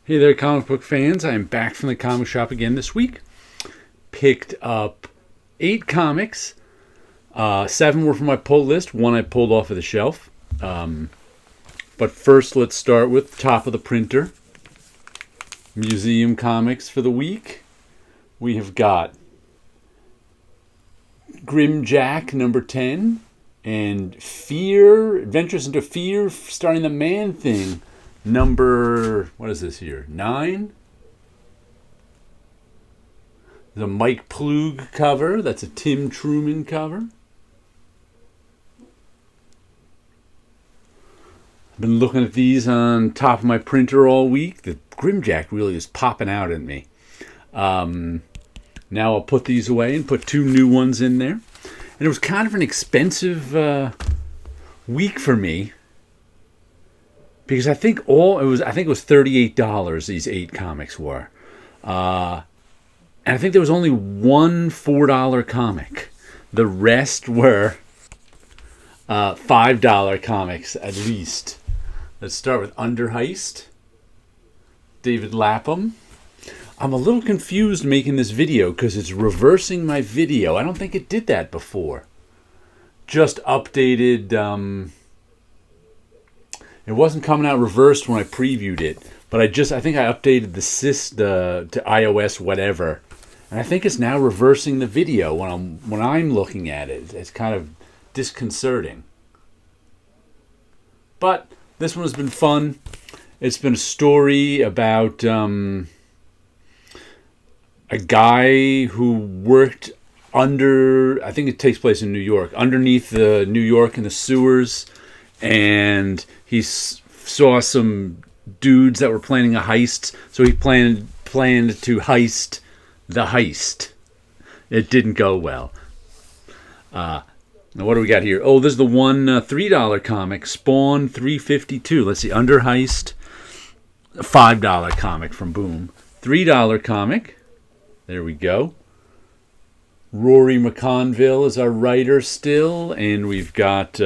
Hey there, comic book fans. I am back from the comic shop again this week. Picked up 8 comics. 7 were from my pull list. 1 I pulled off of the shelf. But first, let's start with top of the printer. Museum comics for the week. We have got Grim Jack number 10 and Fear, Adventures into Fear, starring the Man-Thing. Number, what is this here? 9? The Mike Plug cover. That's a Tim Truman cover. I've been looking at these on top of my printer all week. The Grimjack really is popping out at me. Now I'll put these away and put 2 new ones in there. And it was kind of an expensive week for me. Because I think it was $38 these 8 comics were. And I think there was only one $4 comic. The rest were $5 comics at least. Let's start with Under Heist. David Lapham. I'm a little confused making this video because it's reversing my video. I don't think it did that before. Just updated... It wasn't coming out reversed when I previewed it, but I think I updated to iOS whatever, and I think it's now reversing the video when I'm looking at it. It's kind of disconcerting. But this one has been fun. It's been a story about a guy who worked under, I think it takes place in New York, underneath the New York in the sewers, and he saw some dudes that were planning a heist, so he planned to heist the heist. It didn't go well. Now what do we got here? Oh, this is the one $3 comic, Spawn 352. Let's see, Under Heist, a $5 comic from Boom. $3 comic. There we go. Rory McConville is our writer still, and we've got...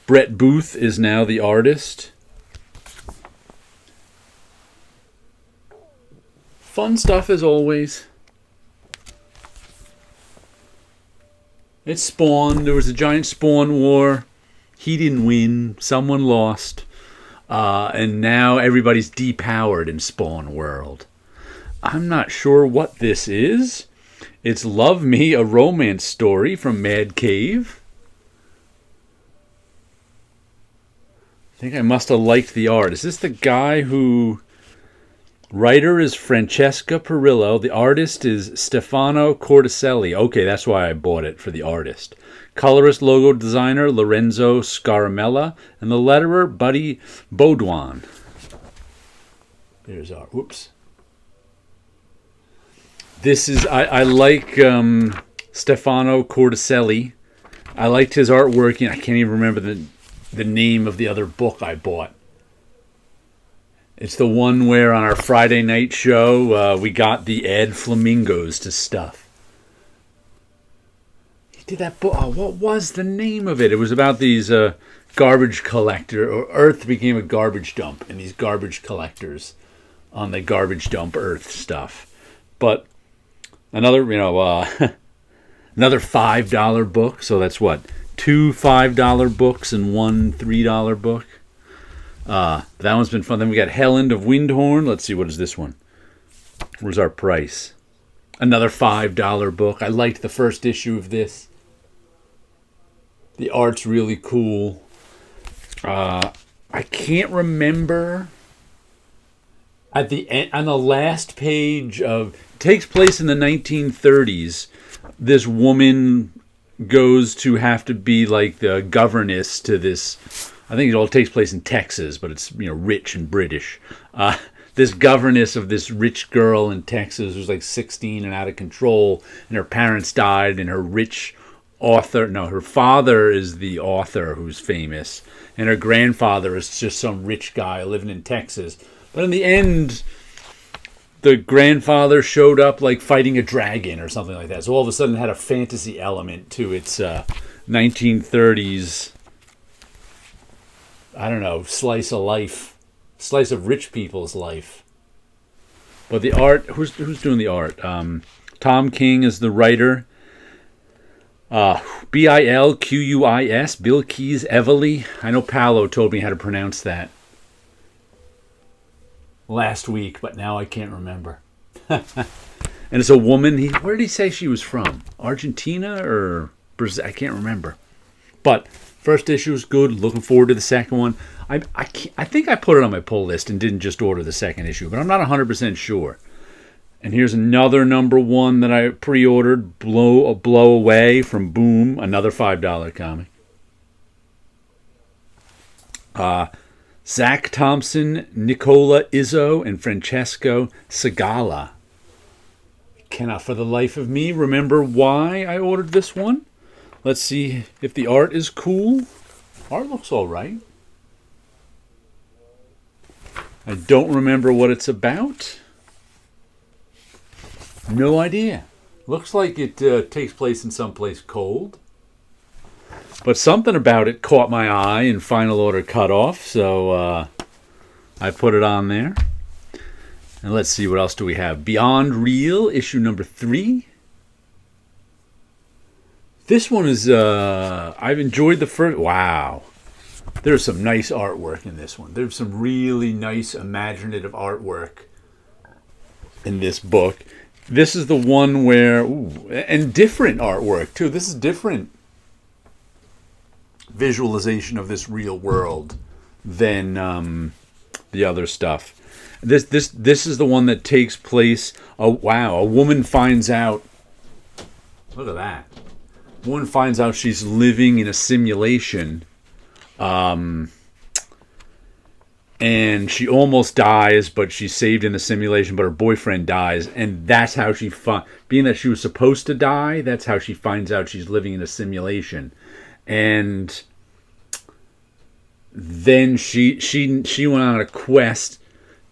Brett Booth is now the artist. Fun stuff as always. It's Spawn. There was a giant Spawn war. He didn't win. Someone lost. And now everybody's depowered in Spawn world. I'm not sure what this is. It's Love Me, a romance story from Mad Cave. I think I must have liked the art. Is this the guy who... Writer is Francesca Perillo. The artist is Stefano Corticelli. Okay, that's why I bought it, for the artist. Colorist, logo designer, Lorenzo Scaramella. And the letterer, Buddy Baudouin. There's our... Whoops. This is... I like Stefano Corticelli. I liked his artwork. I can't even remember the name of the other book I bought. It's the one where on our Friday night show we got the Ed Flamingos to stuff. He did that book. Oh, what was the name of it? It was about these garbage collector, or Earth became a garbage dump, and these garbage collectors on the garbage dump Earth stuff. But another, another $5 book. So that's what? 2 $5 books and 1 $3 book. That one's been fun. Then we got Helen of Windhorn. Let's see, what is this one? Where's our price? Another $5 book. I liked the first issue of this. The art's really cool. I can't remember. At the end, on the last page of... It takes place in the 1930s. This woman goes to have to be like the governess to this... I think it all takes place in Texas, but it's, rich and British. This governess of this rich girl in Texas who's like 16 and out of control, and her parents died, and her her father is the author who's famous, and her grandfather is just some rich guy living in Texas. But in the end, the grandfather showed up like fighting a dragon or something like that. So all of a sudden it had a fantasy element to its 1930s, I don't know, slice of life, slice of rich people's life. But the art, who's doing the art? Tom King is the writer. Bilquis, Bill Keys Evely. I know Paolo told me how to pronounce that last week, but now I can't remember. And it's a woman. Where did he say she was from? Argentina or Brazil? I can't remember. But first issue is good. Looking forward to the second one. I think I put it on my pull list and didn't just order the second issue, but I'm not 100% sure. And here's another number one that I pre-ordered, Blow Away from Boom, another $5 comic. Zach Thompson, Nicola Izzo, and Francesco Segala. Cannot for the life of me remember why I ordered this one. Let's see if the art is cool. Art looks all right. I don't remember what it's about. No idea. Looks like it takes place in someplace cold. But something about it caught my eye in Final Order Cutoff, so I put it on there. And let's see, what else do we have? Beyond Real, issue number 3. This one is, I've enjoyed the first, wow. There's some nice artwork in this one. There's some really nice imaginative artwork in this book. This is the one where, and different artwork too. This is different visualization of this real world than the other stuff. This is the one that takes place. Oh wow! A woman finds out. Look at that. A woman finds out she's living in a simulation. And she almost dies, but she's saved in the simulation, but her boyfriend dies, and that's how she being that she was supposed to die, that's how she finds out she's living in a simulation. And then she went on a quest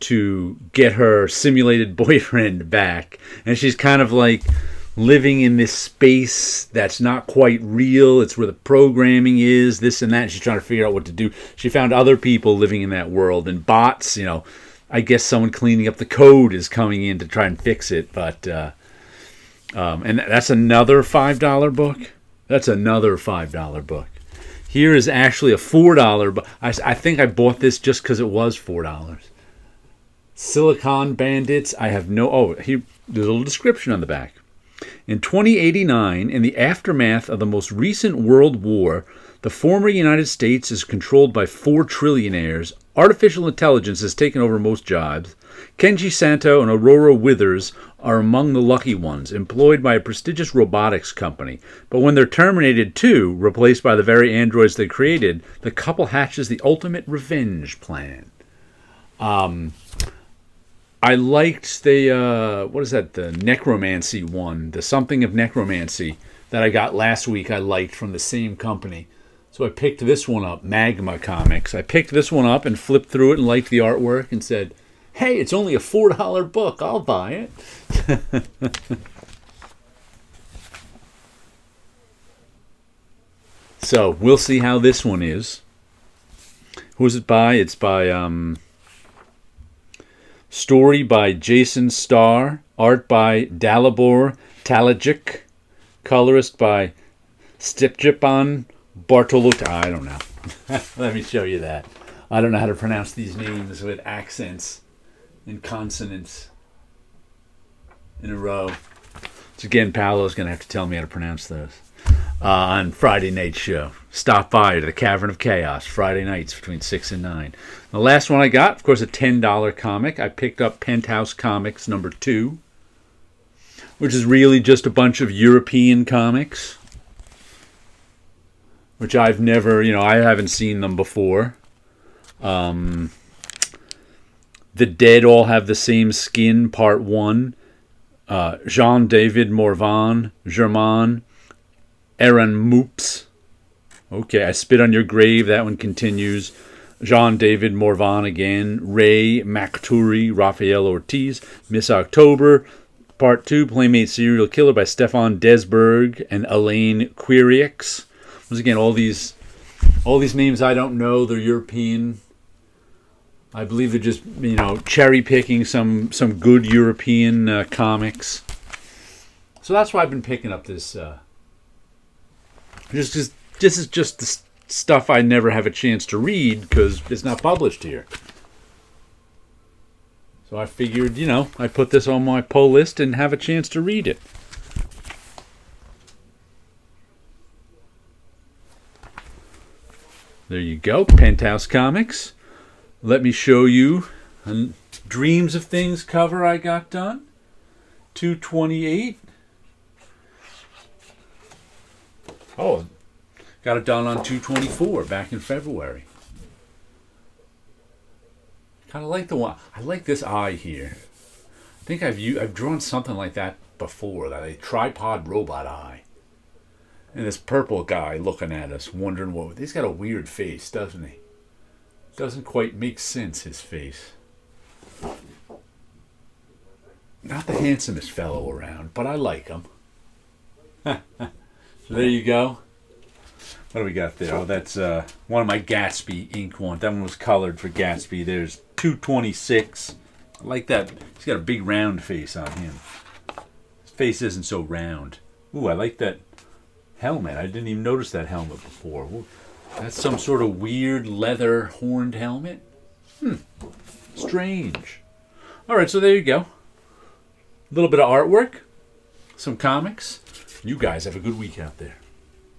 to get her simulated boyfriend back, and she's kind of like living in this space that's not quite real. It's where the programming is, this and that. And she's trying to figure out what to do. She found other people living in that world and bots. I guess someone cleaning up the code is coming in to try and fix it. But and that's another $5 book. That's another $5 book. Here is actually a $4 book. I think I bought this just because it was $4. Silicon Bandits. I have no. Oh, there's a little description on the back. In 2089, in the aftermath of the most recent World War, the former United States is controlled by 4 trillionaires. Artificial intelligence has taken over most jobs. Kenji Santo and Aurora Withers are among the lucky ones, employed by a prestigious robotics company. But when they're terminated too, replaced by the very androids they created, the couple hatches the ultimate revenge plan. I liked the, what is that, the necromancy one, the something of necromancy that I got last week. I liked from the same company. So I picked this one up, Magma Comics. I picked this one up and flipped through it and liked the artwork and said, hey, it's only a $4 book. I'll buy it. So we'll see how this one is. Who's it by? It's by story by Jason Starr, art by Dalibor Talajic, colorist by Stjepan Bartolota. I don't know. Let me show you that. I don't know how to pronounce these names with accents and consonants in a row. So again, Paolo's going to have to tell me how to pronounce those. On Friday night's show. Stop by to the Cavern of Chaos, Friday nights between 6 and 9. The last one I got, of course, a $10 comic. I picked up Penthouse Comics number 2, which is really just a bunch of European comics, which I've never, I haven't seen them before. The Dead All Have the Same Skin, Part 1. Jean-David Morvan, Germain, Aaron Moops. Okay, I Spit on Your Grave. That one continues. Jean-David Morvan again. Ray Makturi, Rafael Ortiz. Miss October, Part 2. Playmate Serial Killer by Stefan Desberg and Elaine Quiriax. Once again, all these names I don't know. They're European. I believe they're just, cherry picking some good European comics. So that's why I've been picking up this. This is just the stuff I never have a chance to read because it's not published here. So I figured, I put this on my pull list and have a chance to read it. There you go, Penthouse Comics. Let me show you a Dreams of Things cover I got done. 228. Oh, got it done on 224 back in February. Kind of like the one. I like this eye here. I think I've drawn something like that before. That a tripod robot eye. And this purple guy looking at us, wondering what. He's got a weird face, doesn't he? Doesn't quite make sense, his face. Not the handsomest fellow around, but I like him. So there you go. What do we got there? Oh, that's one of my Gatsby ink ones. That one was colored for Gatsby. There's 226. I like that. He's got a big round face on him. His face isn't so round. Ooh, I like that helmet. I didn't even notice that helmet before. Ooh, that's some sort of weird leather horned helmet. Strange. All right, so there you go. A little bit of artwork, some comics. You guys have a good week out there.